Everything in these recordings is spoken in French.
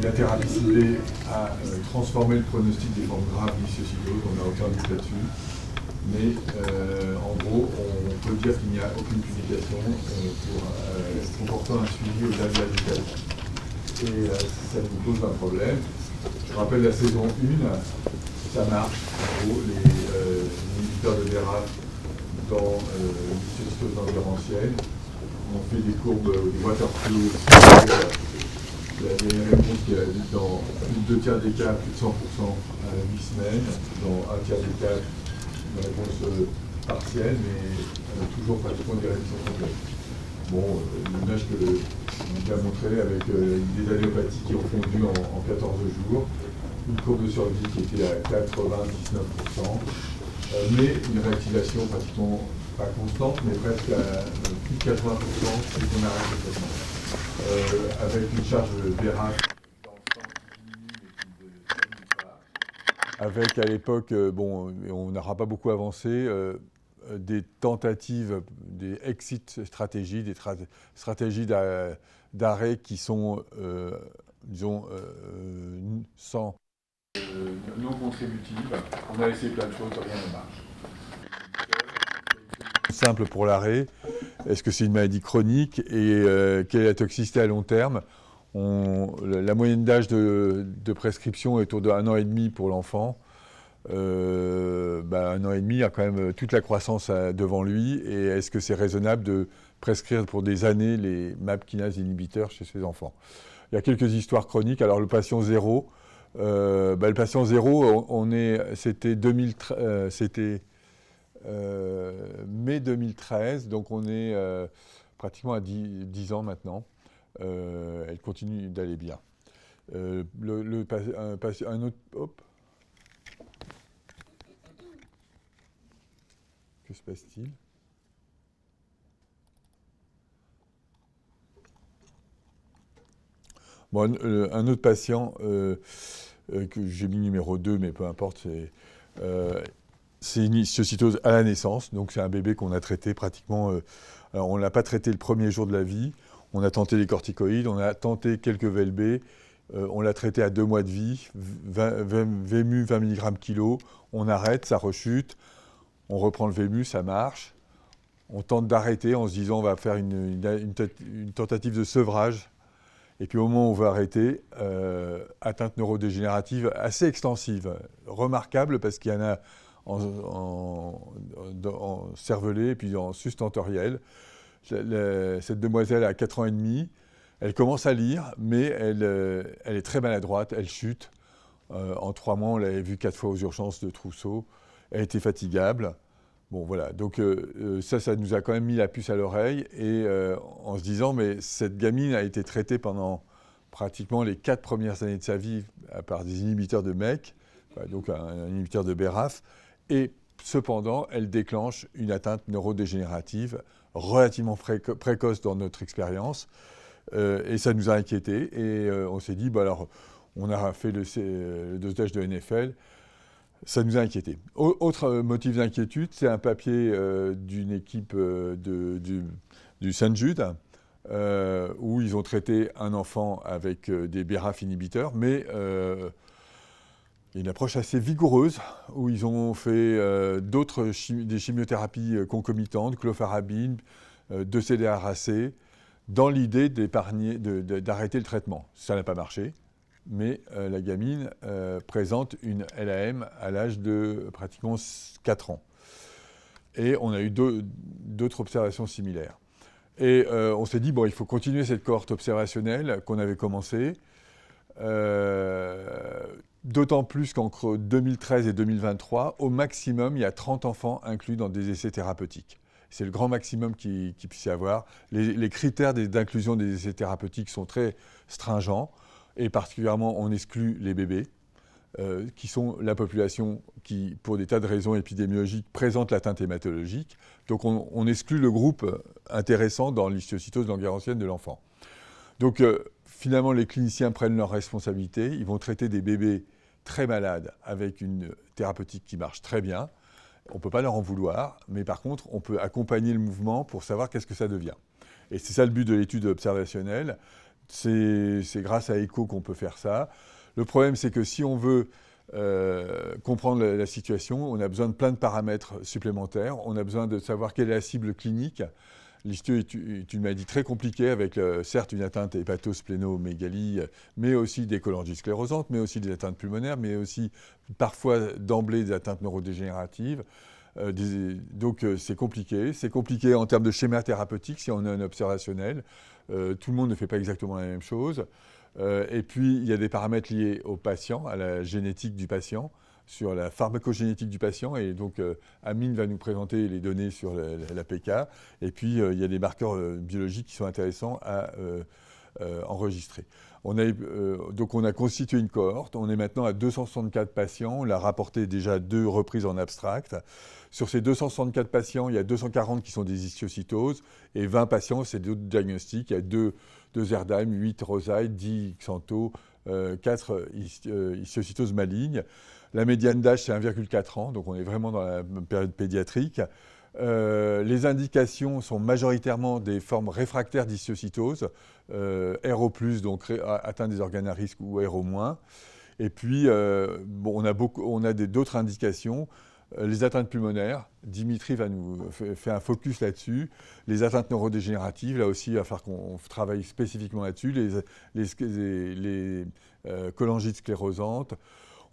La thérapie ciblée a transformé le pronostic des formes graves d'histiocytose, on n'a aucun doute là-dessus. Mais en gros, on peut dire qu'il n'y a aucune publication comportant un suivi au-delà de l'âge de 4 ans. Et ça nous pose un problème. Je rappelle la saison 1, ça marche. En gros, les inhibiteurs de BRAF dans l'histiocytose ganglion-ancienne, on fait des courbes, des waterflow. Il y a des réponses qui arrivent dans plus de 2 tiers des cas, plus de 100% à 8 semaines, dans 1 tiers des cas, une réponse partielle, mais toujours pratiquement des rémissions complètes. Bon, l'image que l'on a montré avec des alléopathies qui ont fondu en 14 jours, une courbe de survie qui était à 99%, mais une réactivation pratiquement pas constante, mais presque à plus de 80% dès qu'on arrête le traitement. Avec une charge BRAF dans le sang qui diminue mais qui ne termine pas. Avec à l'époque, bon, on n'aura pas beaucoup avancé, des tentatives, des exit stratégies, des stratégies d'arrêt qui sont, disons, sans non contributives. On a essayé plein de choses, rien ne marche. Simple pour l'arrêt. Est-ce que c'est une maladie chronique et quelle est la toxicité à long terme? La moyenne d'âge de prescription est autour de 1 an et demi pour l'enfant. 1 an et demi, il y a quand même toute la croissance devant lui. Et est-ce que c'est raisonnable de prescrire pour des années les MAP kinase inhibiteurs chez ces enfants? Il y a quelques histoires chroniques. Alors le patient zéro, le patient zéro, c'était mai 2013, donc on est pratiquement à 10 ans maintenant. Elle continue d'aller bien. Un autre... Hop. Que se passe-t-il? Bon, un autre patient que j'ai mis numéro 2, mais peu importe, c'est une histiocytose à la naissance, donc c'est un bébé qu'on a traité pratiquement... alors on ne l'a pas traité le premier jour de la vie, on a tenté les corticoïdes, on a tenté quelques VLB, on l'a traité à 2 mois de vie, VMU 20 mg kg, on arrête, ça rechute, on reprend le VMU, ça marche, on tente d'arrêter en se disant on va faire une tentative de sevrage, et puis au moment où on veut arrêter, atteinte neurodégénérative assez extensive, remarquable parce qu'il y en a en cervelé et puis en sustentoriel. Cette demoiselle a 4 ans et demi, elle commence à lire, mais elle est très maladroite, elle chute. En 3 mois, on l'avait vue 4 fois aux urgences de Trousseau, elle était fatigable. Bon voilà, donc ça nous a quand même mis la puce à l'oreille et en se disant, mais cette gamine a été traitée pendant pratiquement les 4 premières années de sa vie par des inhibiteurs de MEK, donc un inhibiteur de BRAF, et cependant, elle déclenche une atteinte neurodégénérative relativement précoce dans notre expérience, et ça nous a inquiétés, et on s'est dit, alors, on a fait le dosage de NFL, ça nous a inquiétés. Autre motif d'inquiétude, c'est un papier d'une équipe du Saint-Jude, où ils ont traité un enfant avec des BRAF inhibiteurs, mais il y a une approche assez vigoureuse, où ils ont fait des chimiothérapies concomitantes, clofarabine, 2-CDR-AC, dans l'idée d'arrêter le traitement. Ça n'a pas marché. Mais la gamine présente une LAM à l'âge de pratiquement 4 ans. Et on a eu d'autres observations similaires. Et on s'est dit, bon, il faut continuer cette cohorte observationnelle qu'on avait commencée, d'autant plus qu'entre 2013 et 2023, au maximum, il y a 30 enfants inclus dans des essais thérapeutiques. C'est le grand maximum qu'il puisse y avoir. Les critères d'inclusion des essais thérapeutiques sont très stringents. Et particulièrement, on exclut les bébés, qui sont la population qui, pour des tas de raisons épidémiologiques, présente l'atteinte hématologique. Donc on exclut le groupe intéressant dans l'histiocytose ganglion-ancienne de l'enfant. Donc finalement, les cliniciens prennent leurs responsabilités. Ils vont traiter des bébés très malades avec une thérapeutique qui marche très bien. On ne peut pas leur en vouloir, mais par contre, on peut accompagner le mouvement pour savoir qu'est-ce que ça devient. Et c'est ça le but de l'étude observationnelle. C'est grâce à ECHO qu'on peut faire ça. Le problème, c'est que si on veut comprendre la situation, on a besoin de plein de paramètres supplémentaires. On a besoin de savoir quelle est la cible clinique. L'histio est une maladie très compliquée avec certes une atteinte hépato-splénomégalie, mais aussi des cholangies sclérosantes, mais aussi des atteintes pulmonaires, mais aussi parfois d'emblée des atteintes neurodégénératives. Donc c'est compliqué. C'est compliqué en termes de schéma thérapeutique si on a un observationnel. Tout le monde ne fait pas exactement la même chose. Et puis il y a des paramètres liés au patient, à la génétique du patient, sur la pharmacogénétique du patient. Et donc Amine va nous présenter les données sur la PK. Et puis il y a des marqueurs biologiques qui sont intéressants à enregistrer. Donc on a constitué une cohorte, on est maintenant à 264 patients, on l'a rapporté déjà 2 reprises en abstract. Sur ces 264 patients, il y a 240 qui sont des histiocytoses et 20 patients, c'est d'autres diagnostics. Il y a 2 Erdheim, 8 Rosai, 10 Xanto, 4 histiocytoses malignes. La médiane d'âge, c'est 1,4 ans, donc on est vraiment dans la période pédiatrique. Les indications sont majoritairement des formes réfractaires d'histiocytose, RO+, donc atteinte des organes à risque, ou RO-. Et puis, on a d'autres indications. Les atteintes pulmonaires, Dimitri va nous faire un focus là-dessus. Les atteintes neurodégénératives, là aussi, il va falloir qu'on travaille spécifiquement là-dessus. Les cholangites sclérosantes.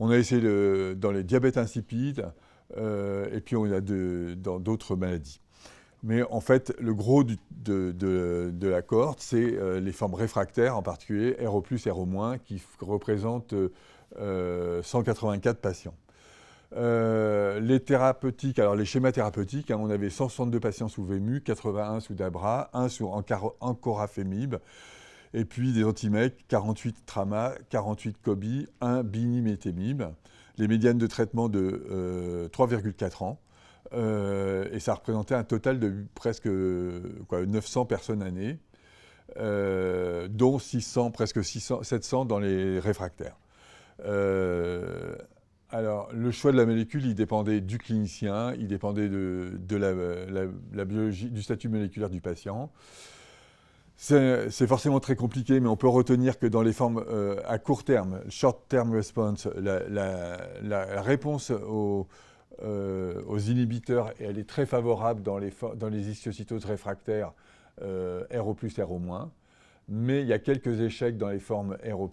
On a essayé dans les diabètes insipides. Et puis on a dans d'autres maladies. Mais en fait, le gros de la cohorte, c'est les formes réfractaires, en particulier RO+, RO-, qui représentent 184 patients. Les thérapeutiques, alors les schémas thérapeutiques, on avait 162 patients sous VMU, 81 sous Dabra, 1 sous Encorafémib, et puis des anti-MEC, 48 Trama, 48 Cobi, 1 Binimetemib. Les médianes de traitement de 3,4 ans. Et ça représentait un total de presque 900 personnes années, dont 700 dans les réfractaires. Alors, le choix de la molécule, il dépendait du clinicien, il dépendait de la biologie, du statut moléculaire du patient. C'est forcément très compliqué, mais on peut retenir que dans les formes à court terme, short-term response, la réponse aux inhibiteurs, elle est très favorable dans les histiocytoses réfractaires RO+, RO-. Mais il y a quelques échecs dans les formes RO+.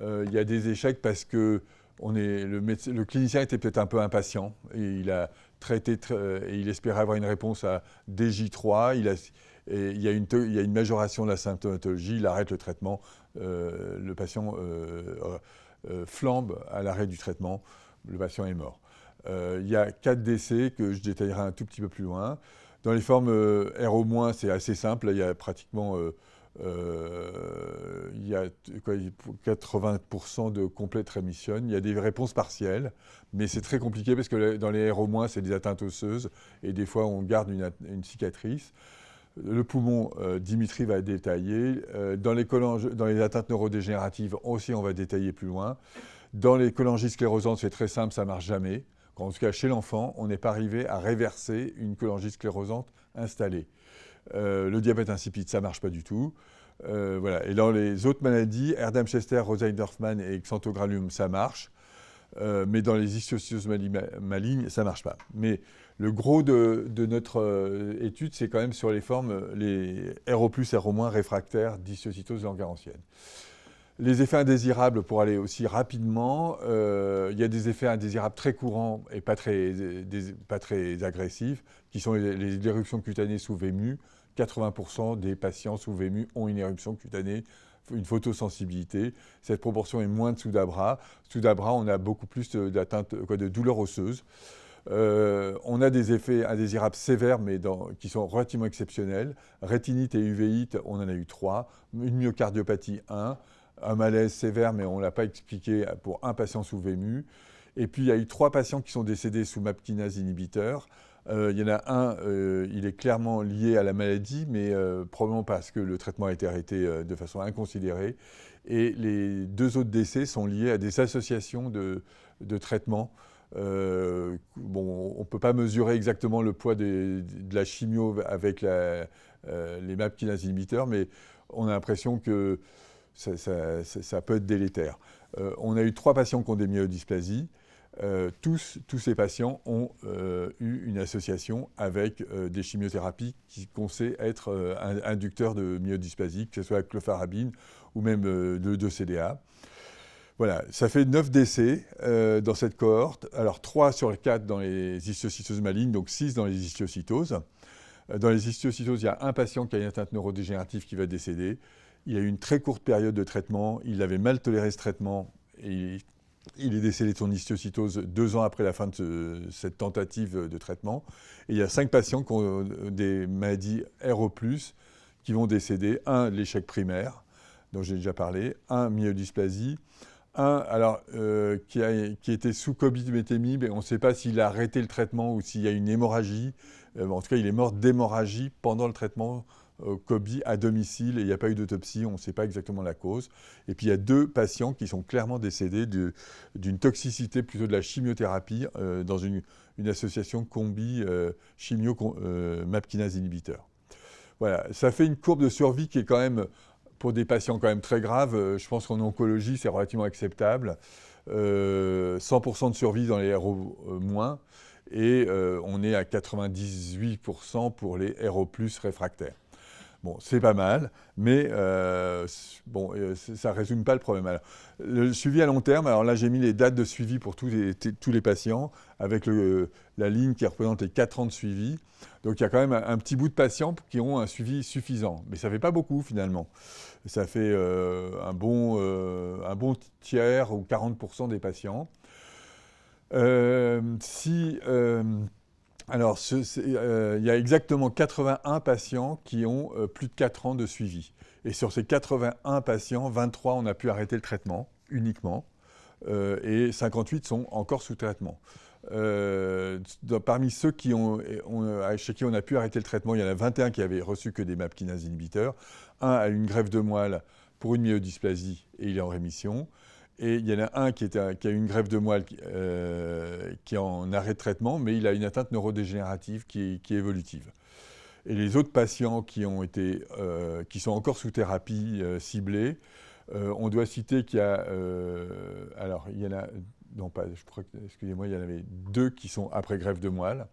Il y a des échecs parce que le clinicien était peut-être un peu impatient et il a traité et il espérait avoir une réponse à DJ3. Et il y a une majoration de la symptomatologie, il arrête le traitement, le patient flambe à l'arrêt du traitement, le patient est mort. Il y a 4 décès que je détaillerai un tout petit peu plus loin. Dans les formes RO-, c'est assez simple, il y a pratiquement 80% de complète rémission. Il y a des réponses partielles, mais c'est très compliqué parce que dans les RO-, c'est des atteintes osseuses et des fois on garde une cicatrice. Le poumon, Dimitri va détailler. Dans les atteintes neurodégénératives aussi, on va détailler plus loin. Dans les cholangies sclérosantes, c'est très simple, ça ne marche jamais. En tout cas, chez l'enfant, on n'est pas arrivé à réverser une cholangie sclérosante installée. Le diabète insipide, ça ne marche pas du tout. Voilà. Et dans les autres maladies, Erdheim-Chester, Rosai-Dorfman et Xanthogralum, ça marche. Mais dans les histiocytoses malignes, ça ne marche pas. Mais le gros de notre étude, c'est quand même sur les formes, les RO+, RO- réfractaires d'histiocytose langerhansienne. Les effets indésirables, pour aller aussi rapidement, il y a des effets indésirables très courants et pas très agressifs, qui sont les éruptions cutanées sous VMU. 80% des patients sous VMU ont une éruption cutanée, une photosensibilité. Cette proportion est moindre sous Dabra. Sous Dabra, on a beaucoup plus de douleurs osseuses. On a des effets indésirables sévères, mais qui sont relativement exceptionnels. Rétinite et uvéite, on en a eu 3. Une myocardiopathie, 1. Un malaise sévère, mais on ne l'a pas expliqué pour un patient sous VMU. Et puis, il y a eu 3 patients qui sont décédés sous MAP kinase inhibiteur. Il y en a un, il est clairement lié à la maladie, mais probablement parce que le traitement a été arrêté de façon inconsidérée. Et les 2 autres décès sont liés à des associations de traitements Bon, on ne peut pas mesurer exactement le poids de la chimio avec les MAP kinase inhibiteurs, mais on a l'impression que ça peut être délétère. On a eu 3 patients qui ont des myélodysplasies. Tous ces patients ont eu une association avec des chimiothérapies qu'on sait être inducteurs de myélodysplasie, que ce soit la clofarabine ou même le 2-CDA. Voilà, ça fait 9 décès dans cette cohorte. Alors 3 sur les 4 dans les histiocytoses malignes, donc 6 dans les histiocytoses. Dans les histiocytoses, il y a un patient qui a une atteinte neurodégénérative qui va décéder. Il a eu une très courte période de traitement, il avait mal toléré ce traitement et il est décédé de son histiocytose 2 ans après la fin de cette tentative de traitement. Et il y a 5 patients qui ont des maladies RO+, qui vont décéder. Un, l'échec primaire, dont j'ai déjà parlé. Un, myélodysplasie. Un, alors, qui était sous cobiméthémie, mais on ne sait pas s'il a arrêté le traitement ou s'il y a une hémorragie. En tout cas, il est mort d'hémorragie pendant le traitement Cobi à domicile et il n'y a pas eu d'autopsie, on ne sait pas exactement la cause. Et puis il y a 2 patients qui sont clairement décédés d'une toxicité plutôt de la chimiothérapie dans une association combi chimio MAP kinase inhibiteur. Voilà, ça fait une courbe de survie qui est quand même, pour des patients quand même très graves, je pense qu'en oncologie c'est relativement acceptable. 100% de survie dans les RO-, et on est à 98% pour les RO+ réfractaires. Bon, c'est pas mal, mais bon, ça ne résume pas le problème. Alors, le suivi à long terme, alors là j'ai mis les dates de suivi pour tous les patients, avec la ligne qui représente les 4 ans de suivi. Donc il y a quand même un petit bout de patients qui ont un suivi suffisant, mais ça ne fait pas beaucoup finalement. Ça fait un bon tiers ou 40% des patients. Alors, il y a exactement 81 patients qui ont plus de 4 ans de suivi. Et sur ces 81 patients, 23 on a pu arrêter le traitement uniquement, et 58 sont encore sous traitement. Parmi ceux chez qui on a pu arrêter le traitement, il y en a 21 qui avaient reçu que des MAP kinase inhibiteurs. Un a une greffe de moelle pour une myélodysplasie et il est en rémission. Et il y en a un qui a eu une greffe de moelle qui est en arrêt de traitement, mais il a une atteinte neurodégénérative qui est évolutive. Et les autres patients qui sont encore sous thérapie ciblée, on doit citer qu'il y a... alors, il y en a... Non, pas, je crois que, excusez-moi, il y en avait 2 qui sont après greffe de moelle.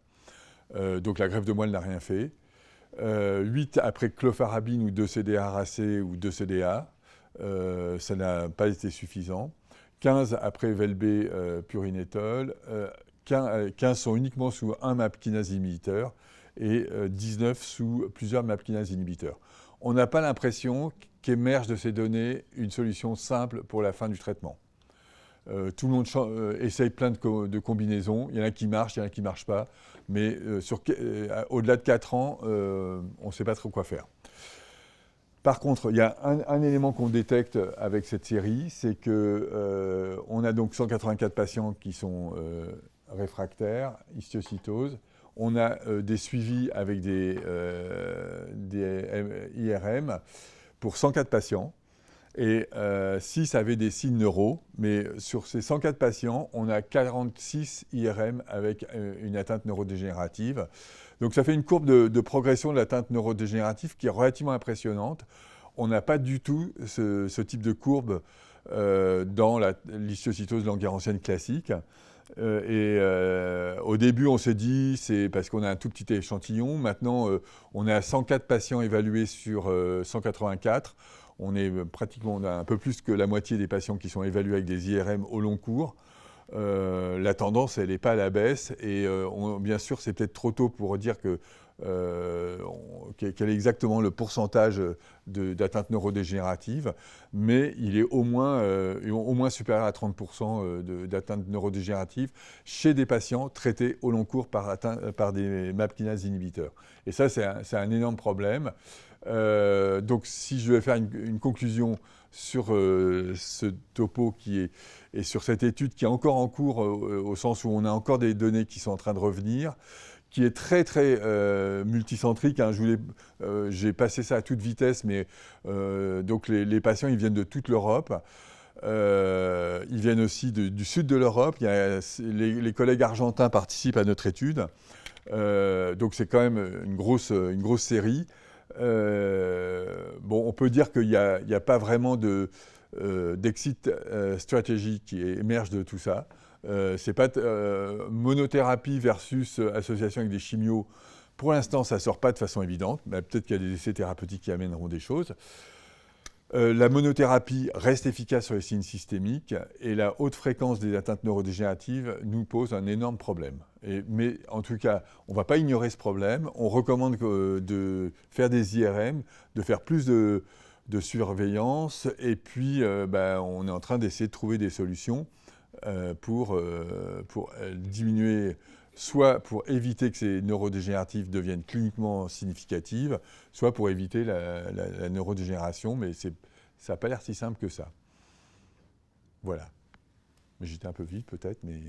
Donc la greffe de moelle n'a rien fait. 8 après clofarabine ou 2-CDA racé ou 2-CDA. Ça n'a pas été suffisant. 15 après Velbé purinétol. 15 sont uniquement sous un MAP kinase inhibiteur et 19 sous plusieurs MAP kinase inhibiteurs. On n'a pas l'impression qu'émerge de ces données une solution simple pour la fin du traitement. Tout le monde essaye plein de combinaisons. Il y en a qui marchent, il y en a qui ne marchent pas. Mais au-delà de 4 ans, on ne sait pas trop quoi faire. Par contre, il y a un élément qu'on détecte avec cette série, c'est qu'on a donc 184 patients qui sont réfractaires, histiocytose. On a des suivis avec des IRM pour 104 patients. Et 6 avaient des signes neuro, mais sur ces 104 patients, on a 46 IRM avec une atteinte neurodégénérative. Donc ça fait une courbe de progression de l'atteinte neurodégénérative qui est relativement impressionnante. On n'a pas du tout ce type de courbe dans l'histiocytose langerhans classique. Au début, on s'est dit c'est parce qu'on a un tout petit échantillon. Maintenant, on est à 104 patients évalués sur 184. On a un peu plus que la moitié des patients qui sont évalués avec des IRM au long cours. La tendance, elle n'est pas à la baisse. Et bien sûr, c'est peut-être trop tôt pour dire quel est exactement le pourcentage d'atteinte neurodégénérative, mais il est au moins supérieur à 30% d'atteinte neurodégénérative chez des patients traités au long cours par des MAP kinase inhibiteurs. Et ça, c'est un énorme problème. Donc, si je vais faire une conclusion sur ce topo et sur cette étude qui est encore en cours, au sens où on a encore des données qui sont en train de revenir, qui est très très multicentrique. Hein. J'ai passé ça à toute vitesse, mais donc les patients ils viennent de toute l'Europe. Ils viennent aussi du sud de l'Europe. Les collègues argentins participent à notre étude. Donc c'est quand même une grosse série. Bon, on peut dire qu'il n'y a pas vraiment d'exit stratégie qui émerge de tout ça. C'est pas monothérapie versus association avec des chimios. Pour l'instant, ça ne sort pas de façon évidente, mais peut-être qu'il y a des essais thérapeutiques qui amèneront des choses. La monothérapie reste efficace sur les signes systémiques et la haute fréquence des atteintes neurodégénératives nous pose un énorme problème. Mais en tout cas, on ne va pas ignorer ce problème. On recommande de faire des IRM, de faire plus de surveillance et puis on est en train d'essayer de trouver des solutions pour diminuer, soit pour éviter que ces neurodégénératives deviennent cliniquement significatives, soit pour éviter la neurodégénération, mais ça n'a pas l'air si simple que ça. Voilà. Mais j'étais un peu vite peut-être, mais...